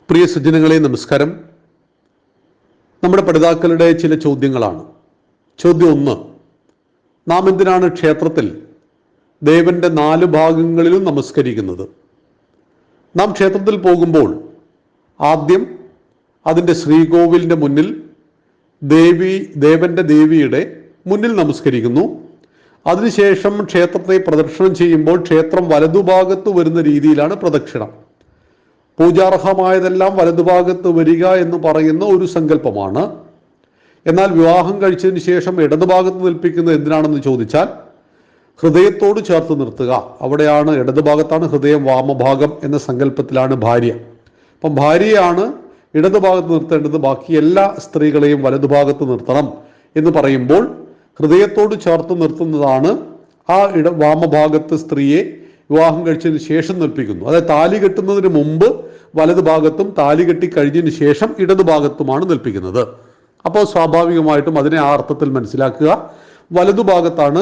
പ്രിയ സുജനങ്ങളെ നമസ്കാരം. നമ്മുടെ പഠിതാക്കളുടെ ചില ചോദ്യങ്ങളാണ്. ചോദ്യം 1: നാം എന്തിനാണ് ക്ഷേത്രത്തിൽ ദേവന്റെ 4 ഭാഗങ്ങളിലും നമസ്കരിക്കുന്നത്? നാം ക്ഷേത്രത്തിൽ പോകുമ്പോൾ ആദ്യം അതിൻ്റെ ശ്രീകോവിലിൻ്റെ മുന്നിൽ ദേവിയുടെ മുന്നിൽ നമസ്കരിക്കുന്നു. അതിനുശേഷം ക്ഷേത്രത്തെ പ്രദക്ഷിണം ചെയ്യുമ്പോൾ ക്ഷേത്രം വലതുഭാഗത്ത് വരുന്ന രീതിയിലാണ് പ്രദക്ഷിണം. പൂജാർഹമായതെല്ലാം വലതുഭാഗത്ത് വരിക എന്ന് പറയുന്ന ഒരു സങ്കല്പമാണ്. എന്നാൽ വിവാഹം കഴിച്ചതിന് ശേഷം ഇടതുഭാഗത്ത് നിൽപ്പിക്കുന്നത് എന്തിനാണെന്ന് ചോദിച്ചാൽ ഹൃദയത്തോട് ചേർത്ത് നിർത്തുക. അവിടെയാണ് ഇടതുഭാഗത്താണ് ഹൃദയം, വാമഭാഗം എന്ന സങ്കല്പത്തിലാണ് ഭാര്യ. അപ്പം ഭാര്യയാണ് ഇടതുഭാഗത്ത് നിർത്തേണ്ടത്, ബാക്കി എല്ലാ സ്ത്രീകളെയും വലതുഭാഗത്ത് നിർത്തണം എന്ന് പറയുമ്പോൾ ഹൃദയത്തോട് ചേർത്ത് നിർത്തുന്നതാണ്. ആ വാമഭാഗത്ത് സ്ത്രീയെ വിവാഹം കഴിച്ചതിന് ശേഷം നിൽപ്പിക്കുന്നു. അതായത് താലി കെട്ടുന്നതിന് മുമ്പ് വലതുഭാഗത്തും താലി കെട്ടി കഴിഞ്ഞതിന് ശേഷം ഇടതുഭാഗത്തുമാണ് നിൽപ്പിക്കുന്നത്. അപ്പോൾ സ്വാഭാവികമായിട്ടും അതിനെ ആ അർത്ഥത്തിൽ മനസ്സിലാക്കുക. വലതുഭാഗത്താണ്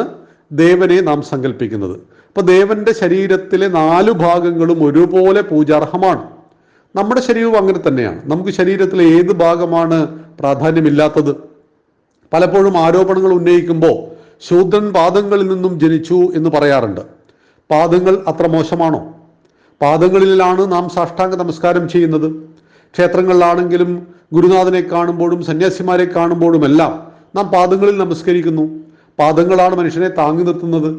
ദേവനെ നാം സങ്കല്പിക്കുന്നത്. അപ്പോൾ ദേവന്റെ ശരീരത്തിലെ 4 ഭാഗങ്ങളും ഒരുപോലെ പൂജാർഹമാണ്. നമ്മുടെ ശരീരവും അങ്ങനെ തന്നെയാണ്. നമുക്ക് ശരീരത്തിലെ ഏത് ഭാഗമാണ് പ്രാധാന്യമില്ലാത്തത്? പലപ്പോഴും ആരോപണങ്ങൾ ഉന്നയിക്കുമ്പോൾ ശൂദ്രൻ പാദങ്ങളിൽ നിന്നും ജനിച്ചു എന്ന് പറയാറുണ്ട്. പാദങ്ങൾ അത്ര മോശമാണോ? പാദങ്ങളിലാണ് നാം സാഷ്ടാംഗ നമസ്കാരം ചെയ്യുന്നത്. ക്ഷേത്രങ്ങളിലാണെങ്കിലും ഗുരുനാഥനെ കാണുമ്പോഴും സന്യാസിമാരെ കാണുമ്പോഴും എല്ലാം നാം പാദങ്ങളിൽ നമസ്കരിക്കുന്നു. പാദങ്ങളാണ് മനുഷ്യനെ താങ്ങി നിർത്തുന്നത്.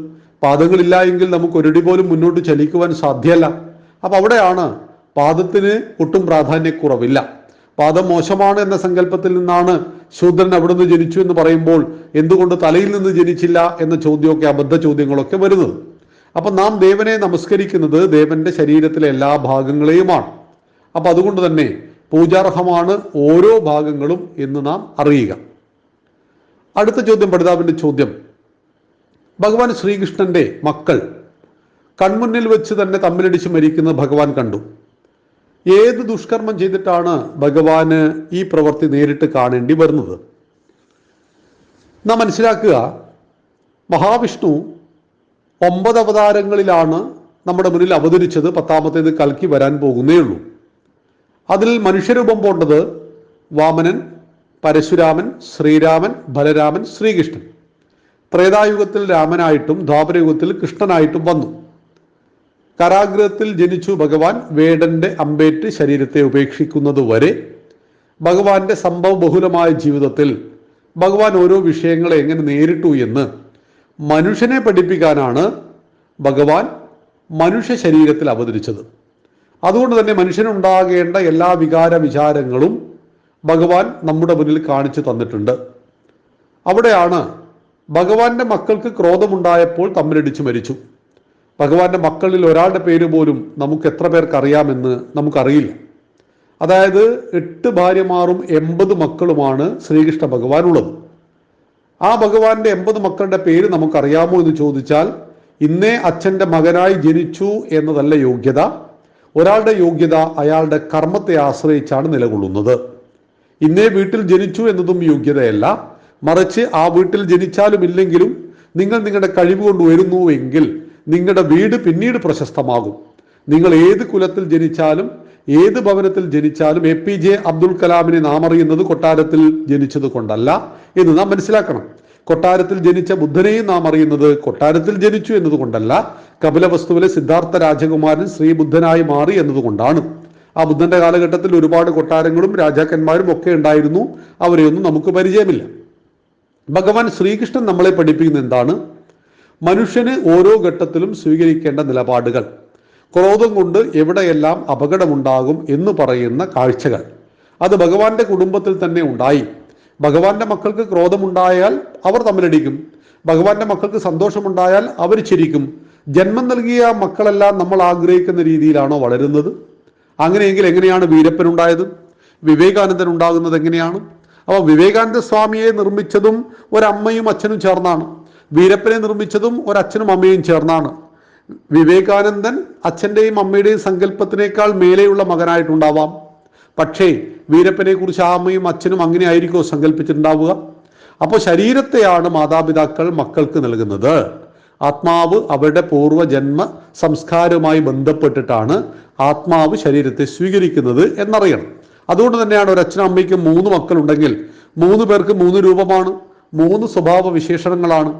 പാദങ്ങളില്ല എങ്കിൽ നമുക്ക് ഒരടി പോലും മുന്നോട്ട് ചലിക്കുവാൻ സാധ്യമല്ല. അപ്പം അവിടെയാണ് പാദത്തിന് ഒട്ടും പ്രാധാന്യക്കുറവില്ല. പാദം മോശമാണ് എന്ന സങ്കല്പത്തിൽ നിന്നാണ് ശൂദ്രൻ അവിടെ നിന്ന് ജനിച്ചു എന്ന് പറയുമ്പോൾ എന്തുകൊണ്ട് തലയിൽ നിന്ന് ജനിച്ചില്ല എന്ന ചോദ്യമൊക്കെ, അബദ്ധ ചോദ്യങ്ങളൊക്കെ വരുന്നത്. അപ്പം നാം ദേവനെ നമസ്കരിക്കുന്നത് ദേവന്റെ ശരീരത്തിലെ എല്ലാ ഭാഗങ്ങളെയുമാണ്. അപ്പം അതുകൊണ്ട് തന്നെ പൂജാർഹമാണ് ഓരോ ഭാഗങ്ങളും എന്ന് നാം അറിയുക. അടുത്ത ചോദ്യം, പഠിതാവിൻ്റെ ചോദ്യം: ഭഗവാൻ ശ്രീകൃഷ്ണന്റെ മക്കൾ കൺമുന്നിൽ വെച്ച് തന്നെ തമ്മിലടിച്ച് മരിക്കുന്നത് ഭഗവാൻ കണ്ടു. ഏത് ദുഷ്കർമ്മം ചെയ്തിട്ടാണ് ഭഗവാന് ഈ പ്രവൃത്തി നേരിട്ട് കാണേണ്ടി വരുന്നത്? നാം മനസ്സിലാക്കുക, മഹാവിഷ്ണു 9 അവതാരങ്ങളിലാണ് നമ്മുടെ മുന്നിൽ അവതരിച്ചത്. 10ാമത്തേത് കൽക്കി വരാൻ പോകുന്നേ ഉള്ളൂ. അതിൽ മനുഷ്യരൂപം പോണ്ടത് വാമനൻ, പരശുരാമൻ, ശ്രീരാമൻ, ബലരാമൻ, ശ്രീകൃഷ്ണൻ. ത്രേതായുഗത്തിൽ രാമനായിട്ടും ദ്വാപരയുഗത്തിൽ കൃഷ്ണനായിട്ടും വന്നു. കാരാഗ്രഹത്തിൽ ജനിച്ചു ഭഗവാൻ. വേടന്റെ അമ്പേറ്റ് ശരീരത്തെ ഉപേക്ഷിക്കുന്നത് വരെ ഭഗവാന്റെ സംഭവബഹുലമായ ജീവിതത്തിൽ ഭഗവാൻ ഓരോ വിഷയങ്ങളെ എങ്ങനെ നേരിട്ടു എന്ന് മനുഷ്യനെ പഠിപ്പിക്കാനാണ് ഭഗവാൻ മനുഷ്യ ശരീരത്തിൽ അവതരിച്ചത്. അതുകൊണ്ട് തന്നെ മനുഷ്യനുണ്ടാകേണ്ട എല്ലാ വികാര വിചാരങ്ങളും ഭഗവാൻ നമ്മുടെ മുന്നിൽ കാണിച്ചു തന്നിട്ടുണ്ട്. അവിടെയാണ് ഭഗവാന്റെ മക്കൾക്ക് ക്രോധമുണ്ടായപ്പോൾ തമ്മിലടിച്ച് മരിച്ചു. ഭഗവാന്റെ മക്കളിൽ ഒരാളുടെ പേര് പോലും നമുക്ക് എത്ര പേർക്ക് അറിയാമെന്ന് നമുക്കറിയില്ല. അതായത് 8 ഭാര്യമാരും 80 മക്കളുമാണ് ശ്രീകൃഷ്ണ ഭഗവാൻ ഉള്ളത്. ആ ഭഗവാന്റെ 80 മക്കളുടെ പേര് നമുക്കറിയാമോ എന്ന് ചോദിച്ചാൽ ഇന്നേ അച്ഛൻ്റെ മകനായി ജനിച്ചു എന്നതല്ല യോഗ്യത. ഒരാളുടെ യോഗ്യത അയാളുടെ കർമ്മത്തെ ആശ്രയിച്ചാണ് നിലകൊള്ളുന്നത്. ഇന്നേ വീട്ടിൽ ജനിച്ചു എന്നതും യോഗ്യതയല്ല. മറിച്ച് ആ വീട്ടിൽ ജനിച്ചാലും ഇല്ലെങ്കിലും നിങ്ങൾ നിങ്ങളുടെ കഴിവ് കൊണ്ട് ഉയരുന്നുവെങ്കിൽ നിങ്ങളുടെ വീട് പിന്നീട് പ്രശസ്തമാകും. നിങ്ങൾ ഏത് കുലത്തിൽ ജനിച്ചാലും ഏത് ഭവനത്തിൽ ജനിച്ചാലും APJ അബ്ദുൽ കലാമിനെ നാം അറിയുന്നത് കൊട്ടാരത്തിൽ ജനിച്ചത് കൊണ്ടല്ല എന്ന് നാം മനസ്സിലാക്കണം. കൊട്ടാരത്തിൽ ജനിച്ച ബുദ്ധനെയും നാം അറിയുന്നത് കൊട്ടാരത്തിൽ ജനിച്ചു എന്നതുകൊണ്ടല്ല. കപിലവസ്തുവിലെ സിദ്ധാർത്ഥ രാജകുമാരൻ ശ്രീബുദ്ധനായി മാറി എന്നതുകൊണ്ടാണ്. ആ ബുദ്ധന്റെ കാലഘട്ടത്തിൽ ഒരുപാട് കൊട്ടാരങ്ങളും രാജാക്കന്മാരും ഒക്കെ ഉണ്ടായിരുന്നു. അവരെയൊന്നും നമുക്ക് പരിചയമില്ല. ഭഗവാൻ ശ്രീകൃഷ്ണൻ നമ്മളെ പഠിപ്പിക്കുന്നത് എന്താണ്? മനുഷ്യന് ഓരോ ഘട്ടത്തിലും സ്വീകരിക്കേണ്ട നിലപാടുകൾ, ക്രോധം കൊണ്ട് എവിടെയെല്ലാം അപകടമുണ്ടാകും എന്ന് പറയുന്ന കാഴ്ചകൾ, അത് ഭഗവാന്റെ കുടുംബത്തിൽ തന്നെ ഉണ്ടായി. ഭഗവാന്റെ മക്കൾക്ക് ക്രോധമുണ്ടായാൽ അവർ തമ്മിലടിക്കും. ഭഗവാന്റെ മക്കൾക്ക് സന്തോഷമുണ്ടായാൽ അവർ ചിരിക്കും. ജന്മം നൽകിയ മക്കളെല്ലാം നമ്മൾ ആഗ്രഹിക്കുന്ന രീതിയിലാണോ വളരുന്നത്? അങ്ങനെയെങ്കിൽ എങ്ങനെയാണ് വീരപ്പൻ ഉണ്ടായത്? വിവേകാനന്ദൻ ഉണ്ടാകുന്നത് എങ്ങനെയാണ്? അപ്പോൾ വിവേകാനന്ദ സ്വാമിയെ നിർമ്മിച്ചതും ഒരമ്മയും അച്ഛനും ചേർന്നാണ്. വീരപ്പനെ നിർമ്മിച്ചതും ഒരച്ഛനും അമ്മയും ചേർന്നാണ്. വിവേകാനന്ദൻ അച്ഛൻ്റെയും അമ്മയുടെയും സങ്കല്പത്തിനേക്കാൾ മേലെയുള്ള മകനായിട്ടുണ്ടാവാം. പക്ഷേ വീരപ്പനെ കുറിച്ച് ആ അമ്മയും അച്ഛനും അങ്ങനെ ആയിരിക്കുമോ സങ്കല്പിച്ചിട്ടുണ്ടാവുക? അപ്പോൾ ശരീരത്തെയാണ് മാതാപിതാക്കൾ മക്കൾക്ക് നൽകുന്നത്. ആത്മാവ് അവരുടെ പൂർവ്വജന്മ സംസ്കാരവുമായി ബന്ധപ്പെട്ടിട്ടാണ് ആത്മാവ് ശരീരത്തെ സ്വീകരിക്കുന്നത് എന്നറിയണം. അതുകൊണ്ട് തന്നെയാണ് ഒരു അച്ഛനും അമ്മയ്ക്കും 3 മക്കളുണ്ടെങ്കിൽ 3 പേർക്ക് 3 രൂപമാണ്, 3 സ്വഭാവ വിശേഷണങ്ങളാണ്.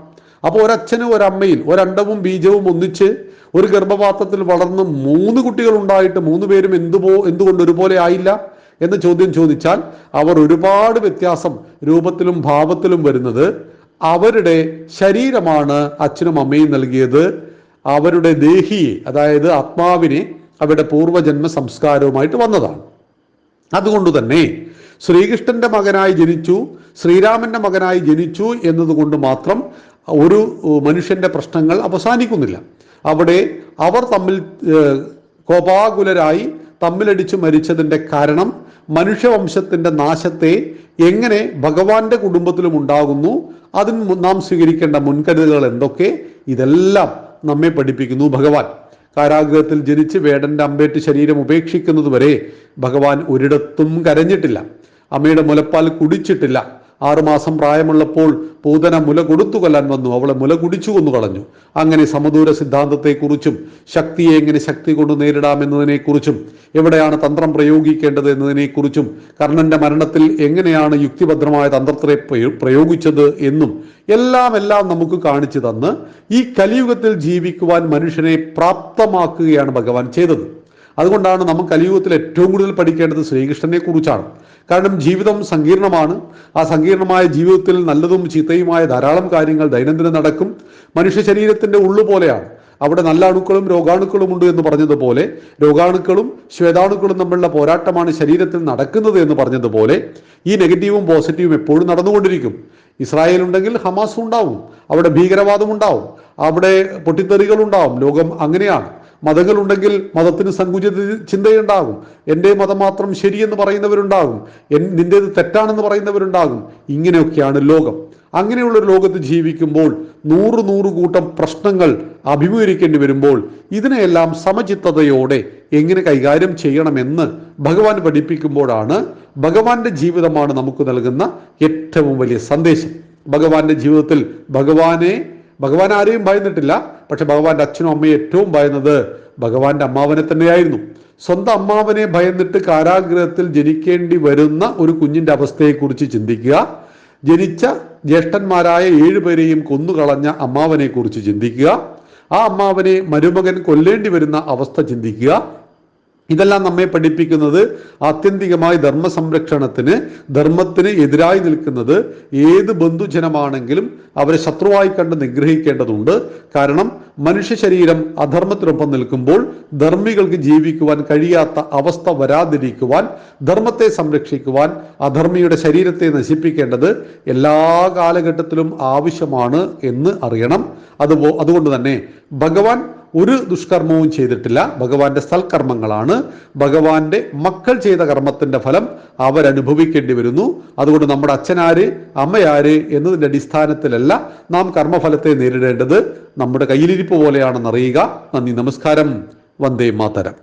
അപ്പോൾ ഒരച്ഛനും ഒരമ്മയിൽ ഒരണ്ടവും ബീജവും ഒന്നിച്ച് ഒരു ഗർഭപാത്രത്തിൽ വളർന്ന് 3 കുട്ടികൾ ഉണ്ടായിട്ട് 3 പേരും എന്തുകൊണ്ട് ഒരുപോലെ ആയില്ല എന്ന ചോദ്യം ചോദിച്ചാൽ അവർ ഒരുപാട് വ്യത്യാസം രൂപത്തിലും ഭാവത്തിലും വരുന്നത് അവരുടെ ശരീരമാണ് അച്ഛനും അമ്മയും നൽകിയത്. അവരുടെ ദേഹിയെ, അതായത് ആത്മാവിനെ അവരുടെ പൂർവ്വജന്മ സംസ്കാരവുമായിട്ട് വന്നതാണ്. അതുകൊണ്ട് തന്നെ ശ്രീകൃഷ്ണന്റെ മകനായി ജനിച്ചു, ശ്രീരാമന്റെ മകനായി ജനിച്ചു എന്നതുകൊണ്ട് മാത്രം ഒരു മനുഷ്യന്റെ പ്രശ്നങ്ങൾ അവസാനിക്കുന്നില്ല. അവിടെ അവർ തമ്മിൽ കോപാകുലരായി തമ്മിലടിച്ചു മരിച്ചതിൻ്റെ കാരണം മനുഷ്യവംശത്തിന്റെ നാശത്തെ എങ്ങനെ ഭഗവാന്റെ കുടുംബത്തിലും ഉണ്ടാകുന്നു, അതിന് നാം സ്വീകരിക്കേണ്ട മുൻകരുതലുകൾ എന്തൊക്കെ, ഇതെല്ലാം നമ്മെ പഠിപ്പിക്കുന്നു ഭഗവാൻ. കാരാഗൃഹത്തിൽ ജനിച്ച് വേടന്റെ അമ്പേറ്റ് ശരീരം ഉപേക്ഷിക്കുന്നതുവരെ ഭഗവാൻ ഒരിടത്തും കരഞ്ഞിട്ടില്ല, അമ്മയുടെ മുലപ്പാൽ കുടിച്ചിട്ടില്ല. 6 മാസം പ്രായമുള്ളപ്പോൾ പൂതന മുല കൊടുത്തു കൊല്ലാൻ വന്നു, അവളെ മുല കുടിച്ചു കൊന്നു കളഞ്ഞു. അങ്ങനെ സമദൂര സിദ്ധാന്തത്തെക്കുറിച്ചും ശക്തിയെ എങ്ങനെ ശക്തി കൊണ്ട് നേരിടാം എന്നതിനെക്കുറിച്ചും എവിടെയാണ് തന്ത്രം പ്രയോഗിക്കേണ്ടത് എന്നതിനെക്കുറിച്ചും കർണന്റെ മരണത്തിൽ എങ്ങനെയാണ് യുക്തിഭദ്രമായ തന്ത്രത്തെ പ്രയോഗിച്ചത് എന്നും എല്ലാം നമുക്ക് കാണിച്ചു തന്ന് ഈ കലിയുഗത്തിൽ ജീവിക്കുവാൻ മനുഷ്യനെ പ്രാപ്തമാക്കുകയാണ് ഭഗവാൻ ചെയ്തത്. അതുകൊണ്ടാണ് നമ്മൾ കലിയുഗത്തിൽ ഏറ്റവും കൂടുതൽ പഠിക്കേണ്ടത് ശ്രീകൃഷ്ണനെ കുറിച്ചാണ്. കാരണം ജീവിതം സങ്കീർണമാണ്. ആ സങ്കീർണമായ ജീവിതത്തിൽ നല്ലതും ചീത്തയുമായ ധാരാളം കാര്യങ്ങൾ ദൈനംദിനം നടക്കും. മനുഷ്യ ശരീരത്തിന്റെ ഉള്ളു പോലെയാണ്. അവിടെ നല്ല അണുക്കളും രോഗാണുക്കളും ഉണ്ട് എന്ന് പറഞ്ഞതുപോലെ രോഗാണുക്കളും ശ്വേതാണുക്കളും തമ്മിലുള്ള പോരാട്ടമാണ് ശരീരത്തിൽ നടക്കുന്നത് എന്ന് പറഞ്ഞതുപോലെ ഈ നെഗറ്റീവും പോസിറ്റീവും എപ്പോഴും നടന്നുകൊണ്ടിരിക്കും. ഇസ്രായേൽ ഉണ്ടെങ്കിൽ ഹമാസ് ഉണ്ടാവും, അവിടെ ഭീകരവാദം ഉണ്ടാവും, അവിടെ പൊട്ടിത്തെറികൾ ഉണ്ടാവും. ലോകം അങ്ങനെയാണ്. മതങ്ങളുണ്ടെങ്കിൽ മതത്തിന് സങ്കുചിത ചിന്തയുണ്ടാകും. എൻ്റെ മതം മാത്രം ശരിയെന്ന് പറയുന്നവരുണ്ടാകും, നിൻ്റേത് തെറ്റാണെന്ന് പറയുന്നവരുണ്ടാകും. ഇങ്ങനെയൊക്കെയാണ് ലോകം. അങ്ങനെയുള്ളൊരു ലോകത്ത് ജീവിക്കുമ്പോൾ 100 കൂട്ടം പ്രശ്നങ്ങൾ അഭിമുഖീകരിക്കേണ്ടി വരുമ്പോൾ ഇതിനെയെല്ലാം സമചിത്തതയോടെ എങ്ങനെ കൈകാര്യം ചെയ്യണമെന്ന് ഭഗവാൻ പഠിപ്പിക്കുമ്പോഴാണ് ഭഗവാന്റെ ജീവിതമാണ് നമുക്ക് നൽകുന്ന ഏറ്റവും വലിയ സന്ദേശം. ഭഗവാന്റെ ജീവിതത്തിൽ ഭഗവാൻ ആരെയും ഭയന്നിട്ടില്ല. പക്ഷെ ഭഗവാന്റെ അച്ഛനും അമ്മയും ഏറ്റവും ഭയന്നത് ഭഗവാന്റെ അമ്മാവനെ തന്നെയായിരുന്നു. സ്വന്തം അമ്മാവനെ ഭയന്നിട്ട് കാരാഗൃഹത്തിൽ ജനിക്കേണ്ടി വരുന്ന ഒരു കുഞ്ഞിന്റെ അവസ്ഥയെക്കുറിച്ച് ചിന്തിക്കുക. ജനിച്ച ജ്യേഷ്ഠന്മാരായ 7 പേരെയും കൊന്നുകളഞ്ഞ അമ്മാവനെ കുറിച്ച് ചിന്തിക്കുക. ആ അമ്മാവനെ മരുമകൻ കൊല്ലേണ്ടി വരുന്ന അവസ്ഥ ചിന്തിക്കുക. ഇതെല്ലാം നമ്മെ പഠിപ്പിക്കുന്നത് ആത്യന്തികമായി ധർമ്മത്തിന് എതിരായി നിൽക്കുന്നത് ഏത് ബന്ധുജനമാണെങ്കിലും അവരെ ശത്രുവായി കണ്ട് നിഗ്രഹിക്കേണ്ടതുണ്ട്. കാരണം മനുഷ്യ ശരീരം അധർമ്മത്തിനൊപ്പം നിൽക്കുമ്പോൾ ധർമ്മികൾക്ക് ജീവിക്കുവാൻ കഴിയാത്ത അവസ്ഥ വരാതിരിക്കുവാൻ, ധർമ്മത്തെ സംരക്ഷിക്കുവാൻ അധർമ്മിയുടെ ശരീരത്തെ നശിപ്പിക്കേണ്ടത് എല്ലാ കാലഘട്ടത്തിലും ആവശ്യമാണ് എന്ന് അറിയണം. അതുകൊണ്ട് തന്നെ ഭഗവാൻ ഒരു ദുഷ്കർമ്മവും ചെയ്തിട്ടില്ല. ഭഗവാന്റെ സൽക്കർമ്മങ്ങളാണ്. ഭഗവാന്റെ മക്കൾ ചെയ്ത കർമ്മത്തിന്റെ ഫലം അവരനുഭവിക്കേണ്ടി വരുന്നു. അതുകൊണ്ട് നമ്മുടെ അച്ഛനാര് അമ്മയാര് എന്നതിൻ്റെ അടിസ്ഥാനത്തിലല്ല നാം കർമ്മഫലത്തെ നേരിടേണ്ടത്. നമ്മുടെ കയ്യിലിരിപ്പ് പോലെയാണെന്ന് അറിയുക. നന്ദി, നമസ്കാരം. വന്ദേ മാതരം.